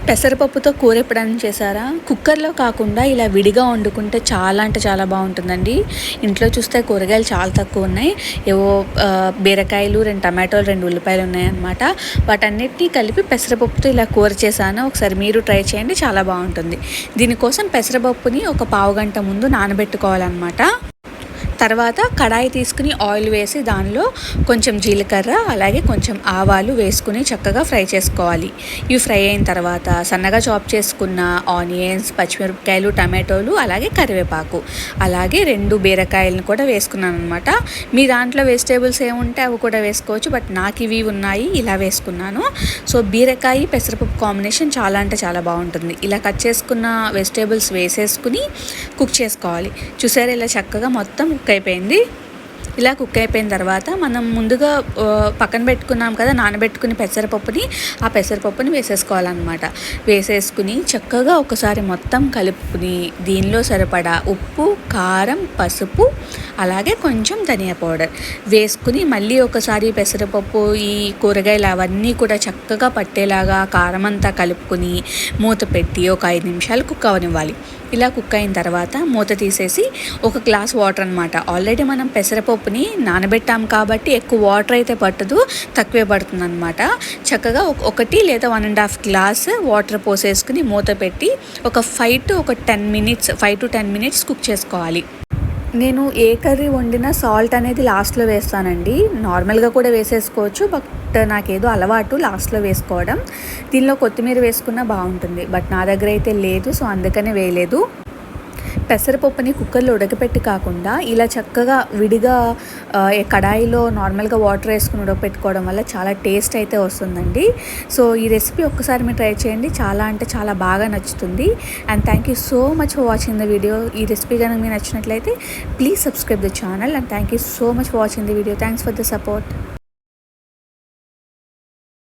పెసరపప్పుతో కూర ఎప్పుడైనా చేశారా? కుక్కర్‌లో కాకుండా ఇలా విడిగా వండుకుంటే చాలా అంటే చాలా బాగుంటుందండి. ఇంట్లో చూస్తే కూరగాయలు చాలా తక్కువ ఉన్నాయి. ఏవో బీరకాయలు, 2 టమాటోలు, 2 ఉల్లిపాయలు ఉన్నాయన్నమాట. వాటన్నిటిని కలిపి పెసరపప్పుతో ఇలా కూర చేశాను. ఒకసారి మీరు ట్రై చేయండి, చాలా బాగుంటుంది. దీనికోసం పెసరపప్పుని ఒక పావుగంట ముందు నానబెట్టుకోవాలన్నమాట. తర్వాత కడాయి తీసుకుని ఆయిల్ వేసి దానిలో కొంచెం జీలకర్ర అలాగే కొంచెం ఆవాలు వేసుకుని చక్కగా ఫ్రై చేసుకోవాలి. ఇవి ఫ్రై అయిన తర్వాత సన్నగా చాప్ చేసుకున్న ఆనియన్స్, పచ్చిమిరపకాయలు, టమాటోలు అలాగే కరివేపాకు అలాగే 2 బీరకాయలను కూడా వేసుకున్నాను అనమాట. మీ దాంట్లో వెజిటేబుల్స్ ఏముంటే అవి కూడా వేసుకోవచ్చు, బట్ నాకు ఇవి ఉన్నాయి, ఇలా వేసుకున్నాను. సో బీరకాయ పెసరపప్పు కాంబినేషన్ చాలా అంటే చాలా బాగుంటుంది. ఇలా కట్ చేసుకున్న వెజిటేబుల్స్ వేసేసుకుని కుక్ చేసుకోవాలి. చూసారా, ఇలా చక్కగా మొత్తం కుక్ అయిపోయింది. ఇలా కుక్ అయిపోయిన తర్వాత మనం ముందుగా పక్కన పెట్టుకున్నాం కదా నానబెట్టుకుని పెసరపప్పుని, ఆ పెసరపప్పుని వేసేసుకోవాలన్నమాట. వేసేసుకుని చక్కగా ఒకసారి మొత్తం కలుపుకుని దీనిలో సరిపడా ఉప్పు, కారం, పసుపు అలాగే కొంచెం ధనియా పౌడర్ వేసుకుని మళ్ళీ ఒకసారి పెసరపప్పు, ఈ కూరగాయలు అవన్నీ కూడా చక్కగా పట్టేలాగా కారం అంతా కలుపుకొని మూత పెట్టి ఒక 5 నిమిషాలు కుక్ అవనివ్వాలి. ఇలా కుక్ అయిన తర్వాత మూత తీసేసి ఒక గ్లాస్ వాటర్ అనమాట. ఆల్రెడీ మనం పెసరపప్పుని నానబెట్టాం కాబట్టి ఎక్కువ వాటర్ అయితే పట్టదు, తక్కువే పడుతుంది అనమాట. చక్కగా 1 లేదా 1.5 గ్లాస్ వాటర్ పోసేసుకుని మూత పెట్టి ఒక 5 to 10 మినిట్స్ కుక్ చేసుకోవాలి. నేను ఏ కర్రీ వండినా సాల్ట్ అనేది లాస్ట్లో వేస్తానండి. నార్మల్గా కూడా వేసేసుకోవచ్చు, బట్ నాకేదో అలవాటు లాస్ట్లో వేసుకోవడం. దీనిలో కొత్తిమీర వేసుకున్నా బాగుంటుంది, బట్ నా దగ్గర అయితే లేదు, సో అందుకనే వేయలేదు. పెసరపప్పుని కుక్కర్లో ఉడకపెట్టి కాకుండా ఇలా చక్కగా విడిగా కడాయిలో నార్మల్గా వాటర్ వేసుకుని ఉడకపెట్టుకోవడం వల్ల చాలా టేస్ట్ అయితే వస్తుందండి. సో ఈ రెసిపీ ఒక్కసారి మీరు ట్రై చేయండి, చాలా అంటే చాలా బాగా నచ్చుతుంది. And thank you so much for watching the video. ఈ రెసిపీ కనుక మీకు నచ్చినట్లయితే please subscribe the channel. And thank you so much for watching the video. Thanks for the support.